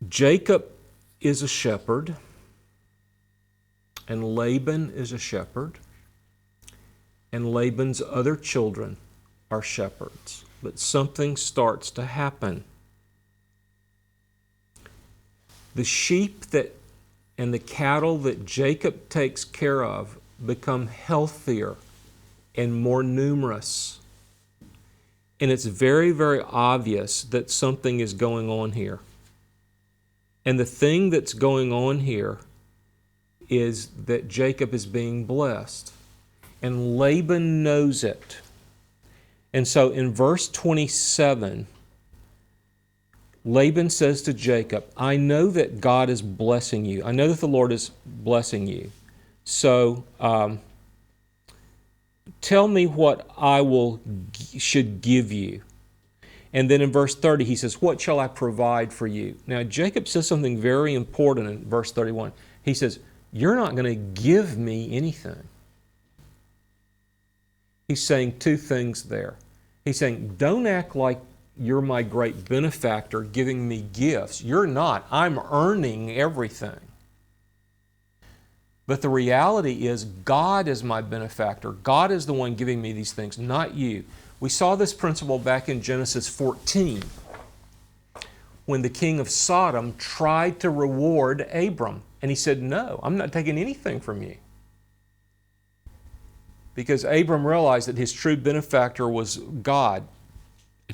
Jacob is a shepherd, and Laban is a shepherd, and Laban's other children are shepherds. But something starts to happen. The sheep and the cattle that Jacob takes care of become healthier and more numerous. And it's very, very obvious that something is going on here. And the thing that's going on here is that Jacob is being blessed. And Laban knows it. And so in verse 27, Laban says to Jacob, I know that God is blessing you. I know that the Lord is blessing you. So tell me what I should give you. And then in verse 30, he says, what shall I provide for you? Now, Jacob says something very important in verse 31. He says, you're not going to give me anything. He's saying two things there. He's saying, don't act like you're my great benefactor giving me gifts. You're not. I'm earning everything. But the reality is God is my benefactor. God is the one giving me these things, not you. We saw this principle back in Genesis 14 when the king of Sodom tried to reward Abram. And he said, no, I'm not taking anything from you. Because Abram realized that his true benefactor was God.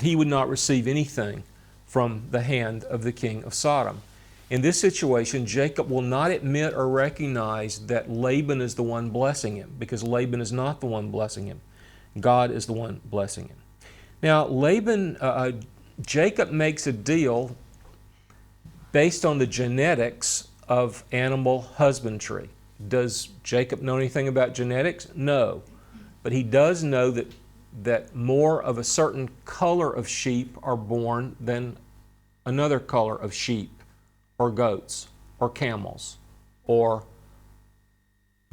He would not receive anything from the hand of the king of Sodom. In this situation, Jacob will not admit or recognize that Laban is the one blessing him, because Laban is not the one blessing him. God is the one blessing him. Now, Jacob makes a deal based on the genetics of animal husbandry. Does Jacob know anything about genetics? No. But he does know that more of a certain color of sheep are born than another color of sheep or goats or camels or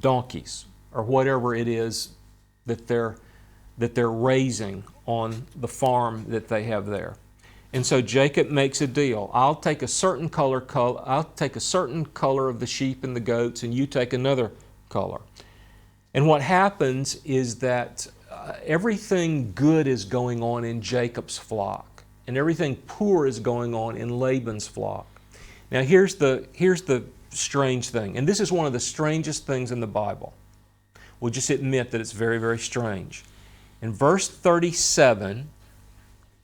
donkeys or whatever it is that they're raising on the farm that they have there. And so Jacob makes a deal. I'll take a certain color of the sheep and the goats, and you take another color. And what happens is that everything good is going on in Jacob's flock, and everything poor is going on in Laban's flock. Now here's the strange thing, and this is one of the strangest things in the Bible. We'll just admit that it's very, very strange. In verse 37,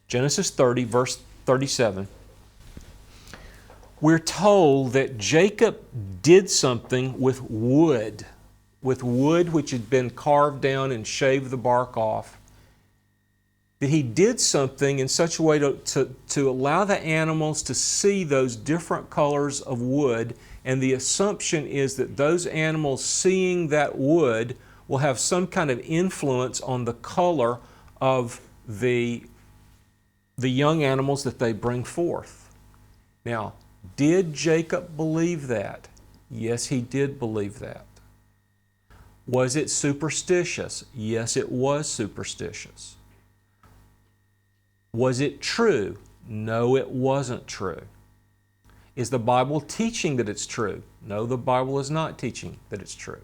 Genesis 30, verse 37, we're told that Jacob did something with wood which had been carved down and shaved the bark off. That he did something in such a way to allow the animals to see those different colors of wood, and the assumption is that those animals seeing that wood will have some kind of influence on the color of the young animals that they bring forth. Now, did Jacob believe that? Yes, he did believe that. Was it superstitious? Yes, it was superstitious. Was it true? No, it wasn't true. Is the Bible teaching that it's true? No, the Bible is not teaching that it's true.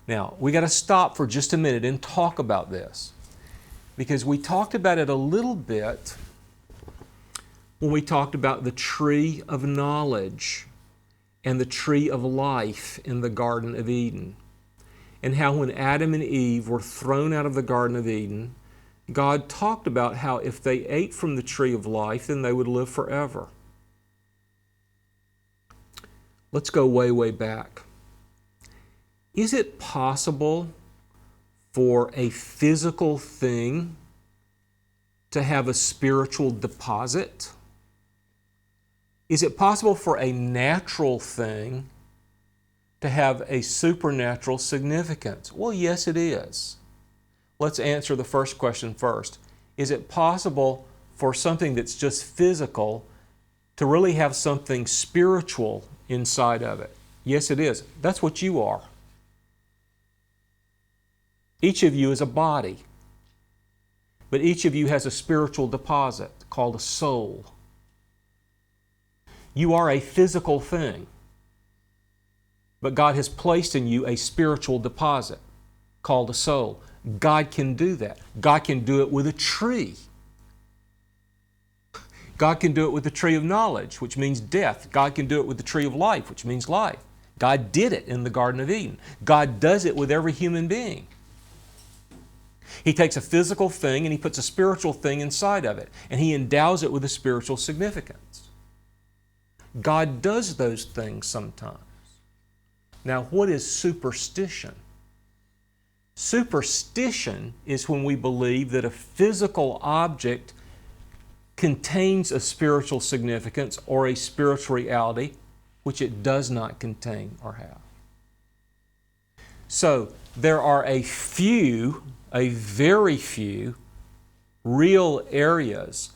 Now, we got to stop for just a minute and talk about this, because we talked about it a little bit when we talked about the tree of knowledge and the tree of life in the Garden of Eden, and how when Adam and Eve were thrown out of the Garden of Eden, God talked about how if they ate from the tree of life, then they would live forever. Let's go way, way back. Is it possible for a physical thing to have a spiritual deposit? Is it possible for a natural thing to have a supernatural significance? Well, yes, it is. Let's answer the first question first. Is it possible for something that's just physical to really have something spiritual inside of it? Yes, it is. That's what you are. Each of you is a body, but each of you has a spiritual deposit called a soul. You are a physical thing, but God has placed in you a spiritual deposit called a soul. God can do that. God can do it with a tree. God can do it with the tree of knowledge, which means death. God can do it with the tree of life, which means life. God did it in the Garden of Eden. God does it with every human being. He takes a physical thing and He puts a spiritual thing inside of it, and He endows it with a spiritual significance. God does those things sometimes. Now, what is superstition? Superstition is when we believe that a physical object contains a spiritual significance or a spiritual reality which it does not contain or have. So, there are a very few real areas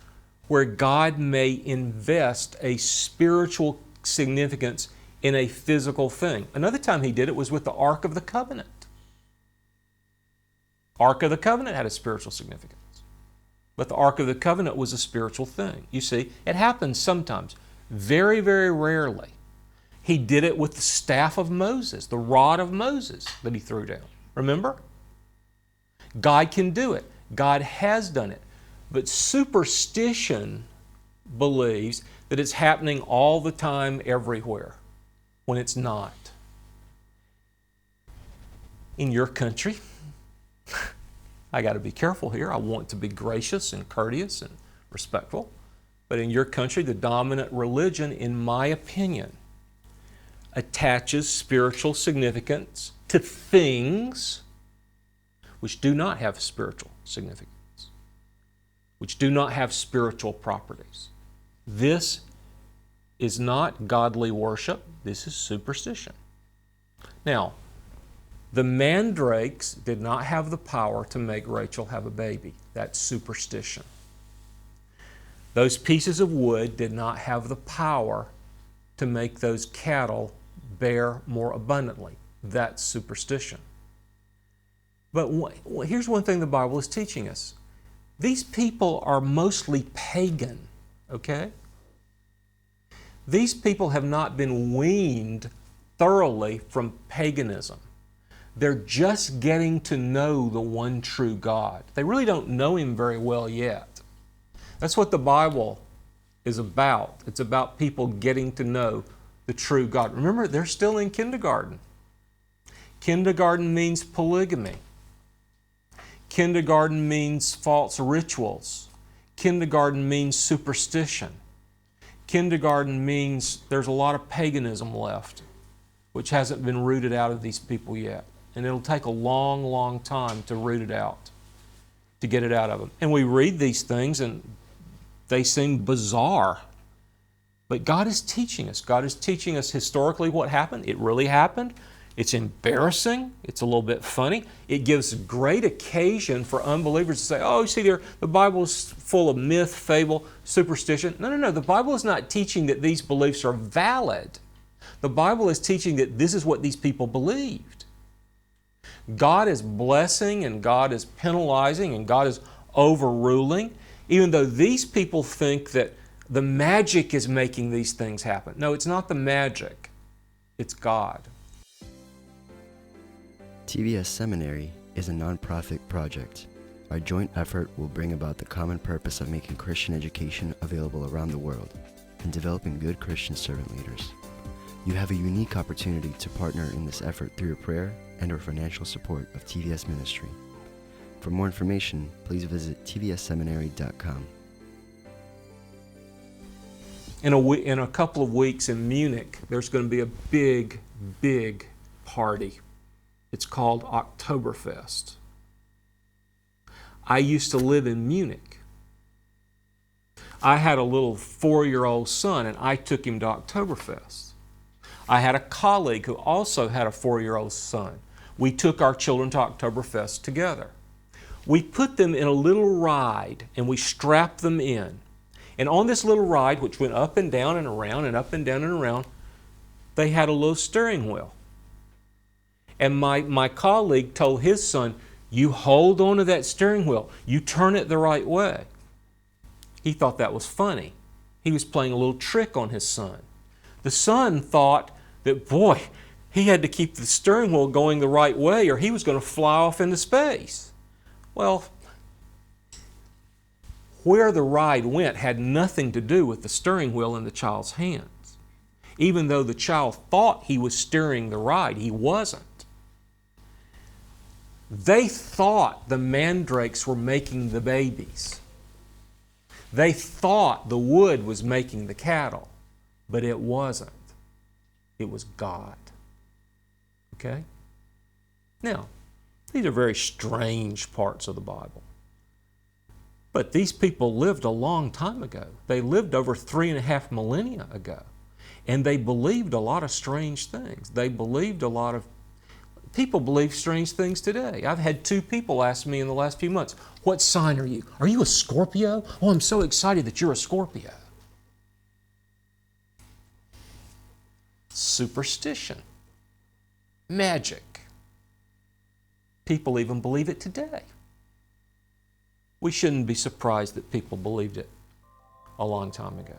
where God may invest a spiritual significance in a physical thing. Another time He did it was with the Ark of the Covenant. Ark of the Covenant had a spiritual significance. But the Ark of the Covenant was a spiritual thing. You see, it happens sometimes. Very, very rarely. He did it with the staff of Moses, the rod of Moses that He threw down. Remember? God can do it. God has done it. But superstition believes that it's happening all the time, everywhere, when it's not. In your country, I got to be careful here. I want to be gracious and courteous and respectful. But in your country, the dominant religion, in my opinion, attaches spiritual significance to things which do not have spiritual significance, which do not have spiritual properties. This is not godly worship. This is superstition. Now, the mandrakes did not have the power to make Rachel have a baby. That's superstition. Those pieces of wood did not have the power to make those cattle bear more abundantly. That's superstition. But here's one thing the Bible is teaching us. These people are mostly pagan, okay? These people have not been weaned thoroughly from paganism. They're just getting to know the one true God. They really don't know Him very well yet. That's what the Bible is about. It's about people getting to know the true God. Remember, they're still in kindergarten. Kindergarten means polygamy. Kindergarten means false rituals. Kindergarten means superstition. Kindergarten means there's a lot of paganism left, which hasn't been rooted out of these people yet. And it'll take a long, long time to root it out, to get it out of them. And we read these things and they seem bizarre. But God is teaching us. God is teaching us historically what happened. It really happened. It's embarrassing. It's a little bit funny. It gives great occasion for unbelievers to say, oh, you see there, the Bible is full of myth, fable, superstition. No. The Bible is not teaching that these beliefs are valid. The Bible is teaching that this is what these people believed. God is blessing and God is penalizing and God is overruling, even though these people think that the magic is making these things happen. No, it's not the magic. It's God. TVS Seminary is a nonprofit project. Our joint effort will bring about the common purpose of making Christian education available around the world and developing good Christian servant leaders. You have a unique opportunity to partner in this effort through your prayer and/or financial support of TVS Ministry. For more information, please visit tvsseminary.com. In a couple of weeks in Munich, there's going to be a big, big party. It's called Oktoberfest. I used to live in Munich. I had a little 4-year-old son, and I took him to Oktoberfest. I had a colleague who also had a 4-year-old son. We took our children to Oktoberfest together. We put them in a little ride, and we strapped them in. And on this little ride, which went up and down and around and up and down and around, they had a little steering wheel. And my colleague told his son, you hold on to that steering wheel. You turn it the right way. He thought that was funny. He was playing a little trick on his son. The son thought that, boy, he had to keep the steering wheel going the right way or he was going to fly off into space. Well, where the ride went had nothing to do with the steering wheel in the child's hands. Even though the child thought he was steering the ride, he wasn't. They thought the mandrakes were making the babies. They thought the wood was making the cattle, but it wasn't. It was God. Okay? Now, these are very strange parts of the Bible. But these people lived a long time ago. They lived over 3.5 millennia ago. And they believed a lot of strange things. People believe strange things today. I've had 2 people ask me in the last few months, what sign are you? Are you a Scorpio? Oh, I'm so excited that you're a Scorpio. Superstition. Magic. People even believe it today. We shouldn't be surprised that people believed it a long time ago.